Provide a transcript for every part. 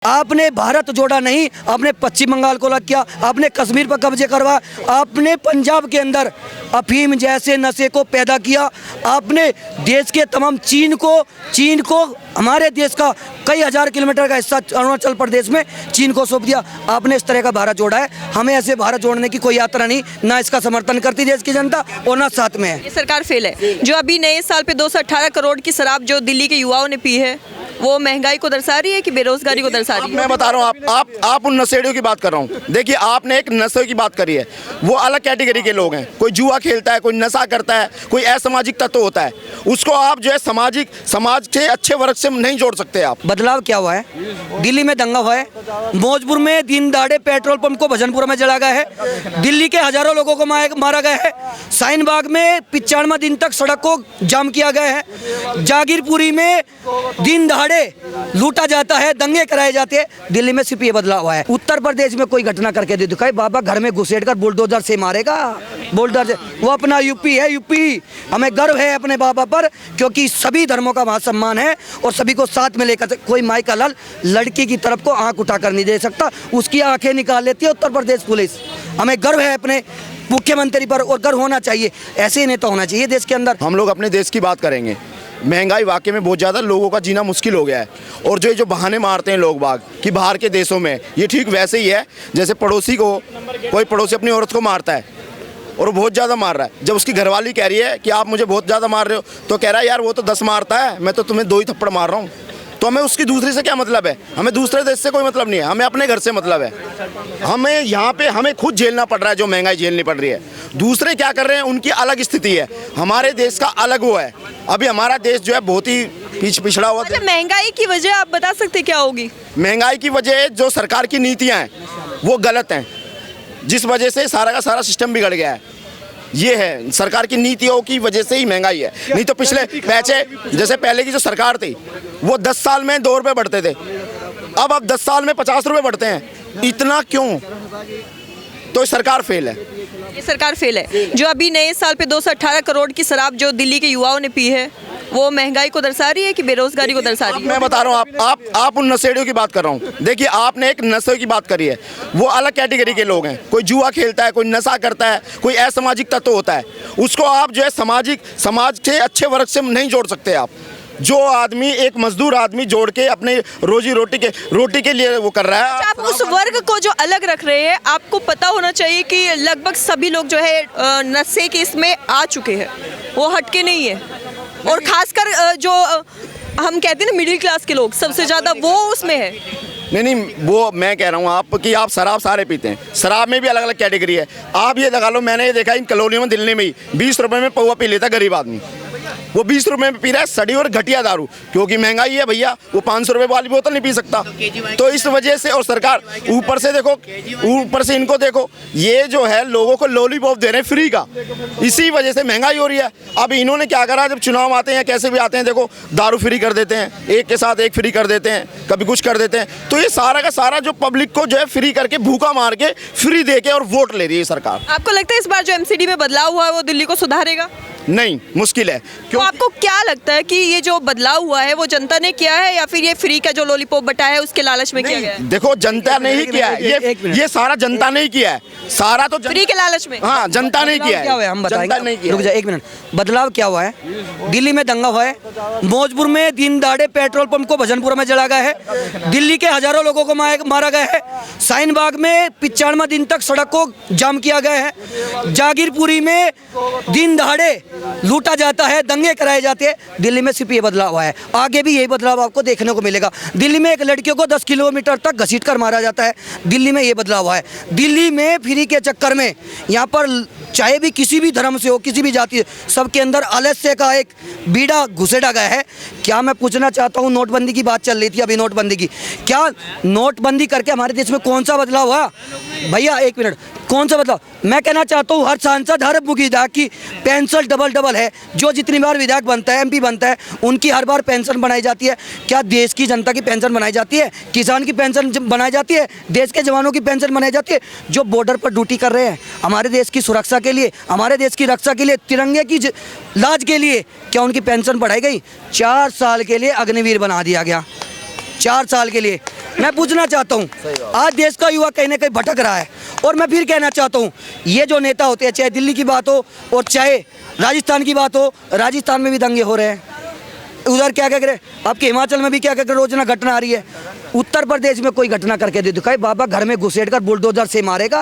आपने भारत जोड़ा नहीं, आपने पश्चिम बंगाल को अलग किया, आपने कश्मीर पर कब्जे करवा, आपने पंजाब के अंदर अफीम जैसे नशे को पैदा किया, आपने देश के तमाम चीन को हमारे देश का कई हजार किलोमीटर का हिस्सा अरुणाचल प्रदेश में चीन को सौंप दिया। आपने इस तरह का भारत जोड़ा है। हमें ऐसे भारत जोड़ने की कोई यात्रा नहीं, ना इसका समर्थन करती देश की जनता और ना साथ में है। ये सरकार फेल है। जो अभी नए साल पे 218 करोड़ की शराब जो दिल्ली के युवाओं ने पी है, वो महंगाई को दर्शा रही है कि बेरोजगारी को दर्शा रही है? मैं बता रहा हूँ, आप उन नशेड़ियों की बात कर रहा हूँ। देखिए, आपने एक नशे की बात करी है, वो अलग कैटेगरी के लोग हैं। कोई जुआ खेलता है, कोई नशा करता है, कोई असामाजिक तत्व होता है, उसको आप जो है समाज के अच्छे वर्ग से नहीं जोड़ सकते। आप बदलाव क्या हुआ है? दिल्ली में दंगा हुआ है, मौजपुर में दिन दहाड़े पेट्रोल पंप को भजनपुरा में जला गया है, दिल्ली के हजारों लोगों को मारा गया है, शाहीन बाग में 95 दिन तक सड़क को जाम किया गया है, जागीरपुरी में दिन दहाड़े लूटा जाता है, दंगे कराए जाते हैं। दिल्ली में सिर्फ ये बदलाव हुआ है। उत्तर प्रदेश में कोई घटना करके दे दिखाए, बाबा घर में घुसेड़ कर बुलडोजर से मारेगा, बुलडोजर से। वो अपना यूपी है, यूपी। हमें गर्व है अपने बाबा पर, क्योंकि सभी धर्मों का वहाँ सम्मान है और सभी को साथ में लेकर। कोई माई का लाल लड़की की तरफ को आंख उठाकर नहीं दे सकता, उसकी आंखें निकाल लेती है उत्तर प्रदेश पुलिस। हमें गर्व है अपने मुख्यमंत्री पर और गर्व होना चाहिए। ऐसे ही नेता होना चाहिए देश के अंदर। हम लोग अपने देश की बात करेंगे। महंगाई वाकई में बहुत ज़्यादा, लोगों का जीना मुश्किल हो गया है। और जो बहाने मारते हैं लोग बाग कि बाहर के देशों में, ये ठीक वैसे ही है जैसे कोई पड़ोसी अपनी औरत को मारता है और वो बहुत ज़्यादा मार रहा है। जब उसकी घरवाली कह रही है कि आप मुझे बहुत ज़्यादा मार रहे हो, तो कह रहा है यार वो तो 10 मारता है, मैं तो तुम्हें 2 ही थप्पड़ मार रहा हूँ। तो हमें उसकी दूसरी से क्या मतलब है? हमें दूसरे देश से कोई मतलब नहीं है, हमें अपने घर से मतलब है। हमें यहाँ पे हमें खुद झेलना पड़ रहा है, जो महंगाई झेलनी पड़ रही है। दूसरे क्या कर रहे हैं, उनकी अलग स्थिति है, हमारे देश का अलग वो है। अभी हमारा देश जो है बहुत ही पिछड़ा हुआ। अच्छा, महंगाई की वजह आप बता सकते क्या होगी? महंगाई की वजह जो सरकार की नीतियाँ हैं वो गलत हैं, जिस वजह से सारा का सारा सिस्टम बिगड़ गया है। ये है, सरकार की नीतियों की वजह से ही महंगाई है। नहीं तो पिछले जैसे पहले की जो सरकार थी, वो 10 साल में 2 रुपये बढ़ते थे, अब 10 साल में 50 रुपये बढ़ते हैं। इतना क्यों? तो सरकार फेल है। ये सरकार फेल है। जो अभी नए साल पे 218 करोड़ की शराब जो दिल्ली के युवाओं ने पी है, वो महंगाई को दर्शा रही है कि बेरोजगारी को दर्शा रही है? मैं बता रहा हूँ, आप उन नशेड़ियों की बात कर रहा हूँ। देखिए, आपने एक नशे की बात करी है, वो अलग कैटेगरी के लोग हैं। कोई जुआ खेलता है, कोई नशा करता है, कोई असामाजिक तत्व होता है, उसको आप जो है समाज के अच्छे वर्ग से नहीं जोड़ सकते। आप जो आदमी, एक मजदूर आदमी जोड़ के अपने रोटी के लिए वो कर रहा है। आप उस वर्ग को जो अलग रख रहे हैं, आपको पता होना चाहिए कि लगभग सभी लोग जो है नशे के इसमें आ चुके हैं, वो हटके नहीं है। और खासकर जो हम कहते हैं ना मिडिल क्लास के लोग, सबसे ज़्यादा वो उसमें है। नहीं, वो मैं कह रहा हूँ आप शराब सारे पीते हैं। शराब में भी अलग अलग कैटेगरी है। आप ये लगा लो, मैंने ये देखा इन कॉलोनियों में दिल्ली में ही 20 रुपये में पौवा पी लेता गरीब आदमी। वो 20 रुपये में पी रहा है सड़ी और घटिया दारू, क्योंकि महंगाई है भैया। वो 500 रुपये वाली बोतल नहीं पी सकता। तो इस वजह से, और सरकार ऊपर से इनको देखो, ये जो है लोगों को लॉलीपॉप दे रहे हैं फ्री का, इसी वजह से महंगाई हो रही है। अब इन्होंने क्या करा, जब चुनाव आते हैं कैसे भी आते हैं, देखो दारू फ्री कर देते हैं, एक के साथ एक फ्री कर देते हैं, कभी कुछ कर देते हैं। तो ये सारा का सारा जो पब्लिक को जो है फ्री करके, भूखा मार के, फ्री दे के और वोट ले रही है सरकार। आपको लगता है इस बार जो एमसीडी में बदलाव हुआ है वो दिल्ली को सुधारेगा? नहीं, मुश्किल है। तो आपको क्या लगता है कि ये जो बदलाव हुआ है वो जनता ने किया है या फिर ये फ्री का जो लॉलीपॉप बटा है उसके लालच में किया गया है? देखो, जनता ने ही किया है, ये सारा जनता ने ही किया है, सारा तो फ्री के लालच में। हाँ, जनता ने किया है। क्या हुआ है हम बताएंगे, रुक जा 1 मिनट। बदलाव क्या हुआ है? दिल्ली में दंगा हुआ है, मौजपुर में दिन दहाड़े पेट्रोल पंप को भजनपुरा में जला गया है, दिल्ली के हजारों लोगों को मारा गया है, शाहीन बाग में 95 दिन तक सड़क को जाम किया गया है, जागीरपुरी में दिन दहाड़े लूटा जाता है, दंगे कराए जाते हैं। दिल्ली में सिर्फ ये बदलाव हुआ है, आगे भी यही बदलाव आपको देखने को मिलेगा। दिल्ली में एक लड़कियों को 10 किलोमीटर तक घसीट कर मारा जाता है, दिल्ली में ये बदलाव हुआ है। दिल्ली में फ्री के चक्कर में यहाँ पर चाहे भी किसी भी धर्म से हो, किसी भी जाति, सबके अंदर आलस्य का एक बीड़ा घुसेड़ा गया है। क्या मैं पूछना चाहता हूँ, नोटबंदी की बात चल रही थी अभी, नोटबंदी की, क्या नोटबंदी करके हमारे देश में कौन सा बदलाव हुआ भैया? 1 मिनट, कौन सा बदलाव? मैं कहना चाहता हूँ, हर सांसद, हर विधायक की पेंशन डबल है। जो जितनी बार विधायक बनता है, MP बनता है, उनकी हर बार पेंशन बनाई जाती है। क्या देश की जनता की पेंशन बनाई जाती है? किसान की पेंशन बनाई जाती है? देश के जवानों की पेंशन बनाई जाती है? जो बॉर्डर पर ड्यूटी कर रहे हैं हमारे देश की सुरक्षा के लिए, हमारे देश की रक्षा के लिए, तिरंगे की लाज के लिए, क्या उनकी पेंशन बढ़ाई गई? 4 साल के लिए अग्निवीर बना दिया गया। 4 साल के लिए। मैं पूछना चाहता हूँ, आज देश का युवा कहीं ना कहीं भटक रहा है। और मैं फिर कहना चाहता हूँ, ये जो नेता होते हैं, चाहे दिल्ली की बात हो और चाहे राजस्थान की बात हो, राजस्थान में भी दंगे हो रहे हैं, उधर क्या क्या करे, आपके हिमाचल में भी क्या क्या करे, रोजाना घटना आ रही है। उत्तर प्रदेश में कोई घटना करके दे दिखाए, बाबा घर में घुसेड़ कर बुलडोजर से मारेगा,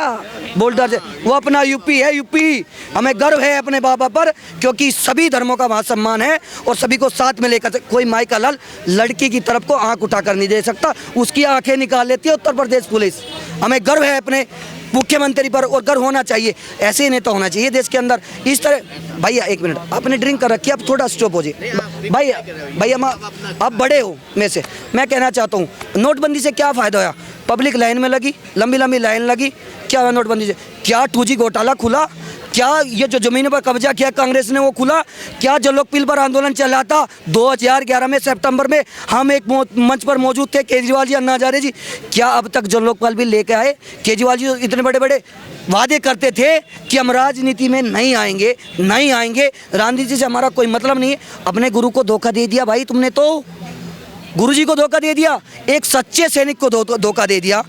बुलडोजर से। वो अपना यूपी है, यूपी। हमें गर्व है अपने बाबा पर, क्योंकि सभी धर्मों का वहाँ सम्मान है और सभी को साथ में लेकर। कोई माई का लाल लड़की की तरफ को आंख उठाकर नहीं दे सकता, उसकी आंखें निकाल लेती है उत्तर प्रदेश पुलिस। हमें गर्व है अपने मुख्यमंत्री पर और गर्व होना चाहिए। ऐसे ही नेता होना चाहिए देश के अंदर। इस तरह भैया एक मिनट, आपने ड्रिंक कर रखी है, अब थोड़ा स्टॉप हो जाए भैया आप बड़े हो में से। मैं कहना चाहता हूँ, नोटबंदी से क्या फ़ायदा होया? पब्लिक लाइन में लगी, लंबी लंबी लाइन लगी, क्या हुआ नोटबंदी से? क्या 2G घोटाला खुला? क्या ये जो ज़मीनों पर कब्जा किया कांग्रेस ने वो खुला? क्या जो लोग पिल पर आंदोलन चला था 2011 में सितंबर में, हम एक मंच पर मौजूद थे, केजरीवाल जी, अन्ना हजारे जी, क्या अब तक जो लोकपाल बिल लेके आए? केजरीवाल जी इतने बड़े बड़े वादे करते थे कि हम राजनीति में नहीं आएंगे, नहीं आएंगे, राजनीति से हमारा कोई मतलब नहीं है। अपने गुरु को धोखा दे दिया भाई तुमने, तो गुरुजी को धोखा दे दिया, एक सच्चे सैनिक को धोखा दे दिया,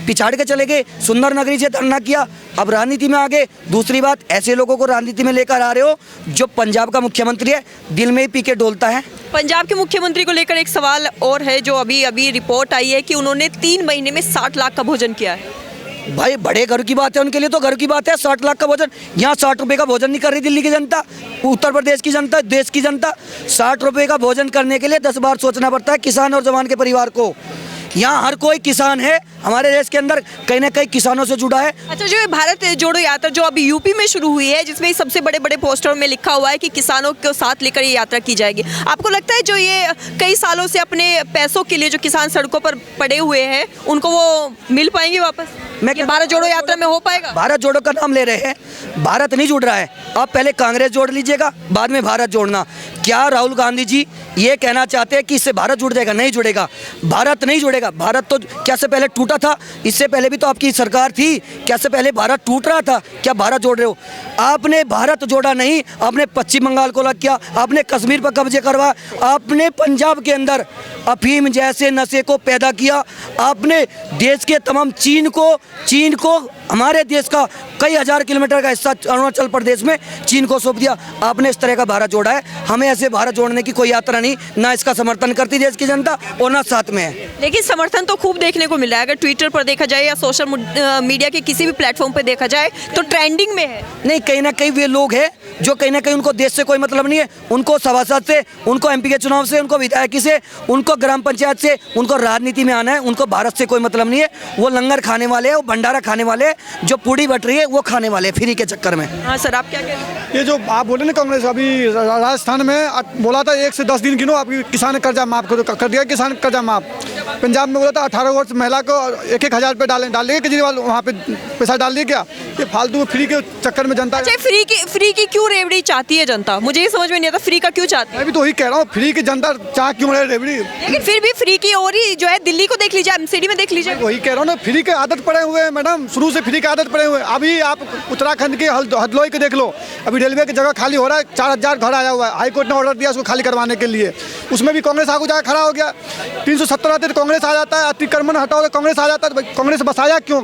पिछाड़ के चले गए, सुंदर नगरी से धरना किया, अब राजनीति में आ गए। दूसरी बात, ऐसे लोगों को राजनीति में लेकर आ रहे हो जो पंजाब का मुख्यमंत्री है, दिल में ही पी के डोलता है। पंजाब के मुख्यमंत्री को लेकर एक सवाल और है, जो अभी रिपोर्ट आई है कि उन्होंने 3 महीने में 60 लाख का भोजन किया है। भाई बड़े घर की बात है, उनके लिए तो घर की बात है। 60 लाख का भोजन, यहाँ 60 रुपए का भोजन नहीं कर रही दिल्ली की जनता, उत्तर प्रदेश की जनता, देश की जनता। 60 रुपए का भोजन करने के लिए 10 बार सोचना पड़ता है किसान और जवान के परिवार को। यहाँ हर कोई किसान है, हमारे देश के अंदर कहीं ना कहीं किसानों से जुड़ा है। अच्छा, जो ये भारत जोड़ो यात्रा जो अभी यूपी में शुरू हुई है, जिसमें सबसे बड़े बड़े पोस्टर में लिखा हुआ है कि किसानों को साथ लेकर ये यात्रा की जाएगी, आपको लगता है जो ये कई सालों से अपने पैसों के लिए जो किसान सड़कों पर पड़े हुए हैं, उनको वो मिल पाएंगे वापस? मैं भारत जोड़ो यात्रा में हो पाएगा? भारत जोड़ो का नाम ले रहे हैं, भारत नहीं जुड़ रहा है। आप पहले कांग्रेस जोड़ लीजिएगा, बाद में भारत जोड़ना। क्या राहुल गांधी जी ये कहना चाहते हैं कि इससे भारत जुड़ जाएगा? नहीं जुड़ेगा, भारत नहीं जुड़ेगा। भारत तो क्या से पहले टूटा था? इससे पहले भी तो आपकी सरकार थी, क्या से पहले भारत टूट रहा था? क्या भारत जोड़ रहे हो? आपने भारत जोड़ा नहीं, आपने पश्चिम बंगाल को अलग किया, आपने कश्मीर पर कब्जे करवा, आपने पंजाब के अंदर अफीम जैसे नशे को पैदा किया, आपने देश के तमाम चीन को हमारे देश का कई हजार किलोमीटर का हिस्सा अरुणाचल प्रदेश में चीन को सौंप दिया। आपने इस तरह का भारत जोड़ा है। हमें ऐसे भारत जोड़ने की कोई यात्रा नहीं, ना इसका समर्थन करती देश की जनता और ना साथ में है। लेकिन समर्थन तो खूब देखने को मिल रहा है, अगर ट्विटर पर देखा जाए या सोशल मीडिया के किसी भी प्लेटफॉर्म पर देखा जाए तो ट्रेंडिंग में है। नहीं, कहीं ना कहीं वे लोग हैं जो कहीं ना कहीं उनको देश से कोई मतलब नहीं है, उनको सभासद से, उनको MP के चुनाव से, उनको विधायकी से, उनको ग्राम पंचायत से, उनको राजनीति में आना है, उनको भारत से कोई मतलब नहीं है। वो लंगर खाने वाले हैं, वो भंडारा खाने वाले हैं, जो पूड़ी बट रही है वो खाने वाले हैं फ्री के चक्कर में। हाँ सर, आप क्या कह रहे हैं? ये जो आप बोले ना, कांग्रेस अभी राजस्थान में बोला था 1 से 10 दिन गिनो, आपकी किसान कर्जा माफ कर दिया, किसान कर्जा माफ। पंजाब में बोला था 18 वर्ष महिला को 1-1 हज़ार रुपये डाल देंगे, केजरीवाल वहाँ पे पैसा डाल दिए क्या? ये फालतू फ्री के चक्कर में जनता। अच्छा, फ्री की क्यों रेवड़ी चाहती है जनता? मुझे ये समझ में नहीं आता, फ्री का क्यों चाहती है? मैं भी तो वही कह रहा हूँ, फ्री की जनता चाह क्यों रहे रेवड़ी? लेकिन फिर भी फ्री की और ही जो है, दिल्ली को देख लीजिए, MCD में देख लीजिए। वही कह रहा हूँ ना, फ्री के आदत पड़े हुए हैं मैडम, शुरू से फ्री की आदत पड़े हुए हैं। अभी आप उत्तराखंड के हदलोई के देख लो, अभी रेलवे की जगह खाली हो रहा है, 4000 घर आया हुआ है, हाईकोर्ट ने ऑर्डर दिया उसको खाली करवाने के लिए। उसमें भी कांग्रेस आगे जाकर खड़ा हो गया। 370 आते तो कांग्रेस आ जाता है, अतिक्रमण हटाओ तो कांग्रेस आ जाता है। कांग्रेस बसाया क्यों?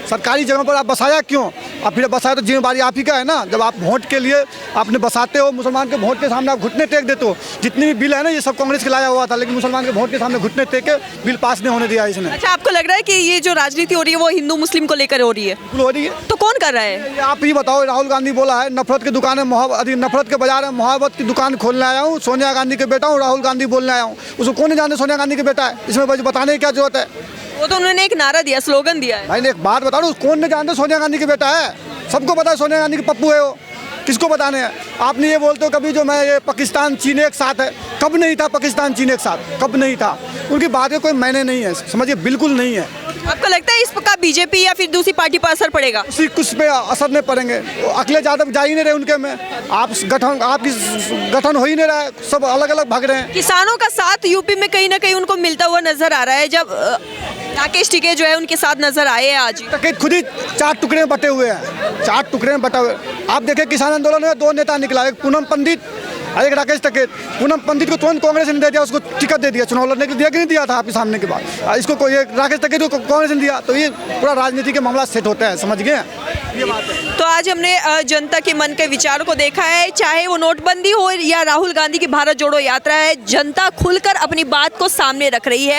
सरकारी जगह पर आप बसाया क्यों? अब फिर बसाया तो जिम्मेदारी आप ही का है ना। जब आप वोट के लिए आपने बसाते हो, मुसलमान के वोट के सामने आप घुटने टेक देते हो। जितनी भी बिल है ना, ये सब कांग्रेस के लाया हुआ था, लेकिन मुसलमान के वोट के सामने घुटने टेक के बिल पास नहीं होने दिया इसने। अच्छा, आपको लग रहा है कि ये जो राजनीति हो रही है वो हिंदू मुस्लिम को लेकर हो रही है? हो रही है तो कौन कर रहा है? ये आप ही बताओ। राहुल गांधी बोला है नफरत की दुकान है, नफरत के बाजार है, मोहब्बत की दुकान खोलने आया हूँ, सोनिया गांधी के बेटा हूँ, राहुल गांधी बोलने आया हूँ। उसको कौन नहीं जानते सोनिया गांधी के बेटा है? इसमें बताने की क्या जरूरत है? वो तो उन्होंने एक नारा दिया, स्लोगन दिया है। भाई ने एक बात बता रहा हूँ, कौन नहीं जानते सोनिया गांधी के बेटा है? सबको पता है सोनिया गांधी के पप्पू है वो। किसको बताने हैं? आपने ये बोलते हो कभी जो मैं ये पाकिस्तान चीन एक साथ है, कब नहीं था पाकिस्तान चीन एक साथ? कब नहीं था? उनकी बात का कोई मायने नहीं है, समझिए, बिल्कुल नहीं है। आपको लगता है इसका बीजेपी या फिर दूसरी पार्टी पर असर पड़ेगा? उसी कुछ पे असर नहीं पड़ेंगे। अखिलेश यादव जा ही नहीं रहे उनके में, आपकी गठन हो ही नहीं रहा है, सब अलग अलग भाग रहे हैं। किसानों का साथ यूपी में कहीं ना कहीं उनको मिलता हुआ नजर आ रहा है। जब राकेश टिकैत जो है उनके साथ नजर आए हैं आज। टिकैत खुद ही 4 टुकड़े में बटे हुए हैं, 4 टुकड़े में बटा हुए। आप देखें किसान आंदोलन में 2 नेता निकला, एक पूनम पंडित और एक राकेश टिकैत, पूनम पंडित को तुरंत कांग्रेस ने दे दिया, उसको टिकट दे दिया, चुनाव लड़ने के लिए दिया कि नहीं दिया था आपके सामने के बाद। इसको कोई राकेश टिकैत को कांग्रेस ने दिया, तो ये पूरा राजनीति के मामला सेट होता है, समझ गए। ये बात है। तो आज हमने जनता के मन के विचारों को देखा है, चाहे वो नोटबंदी हो या राहुल गांधी की भारत जोड़ो यात्रा है, जनता खुलकर अपनी बात को सामने रख रही है।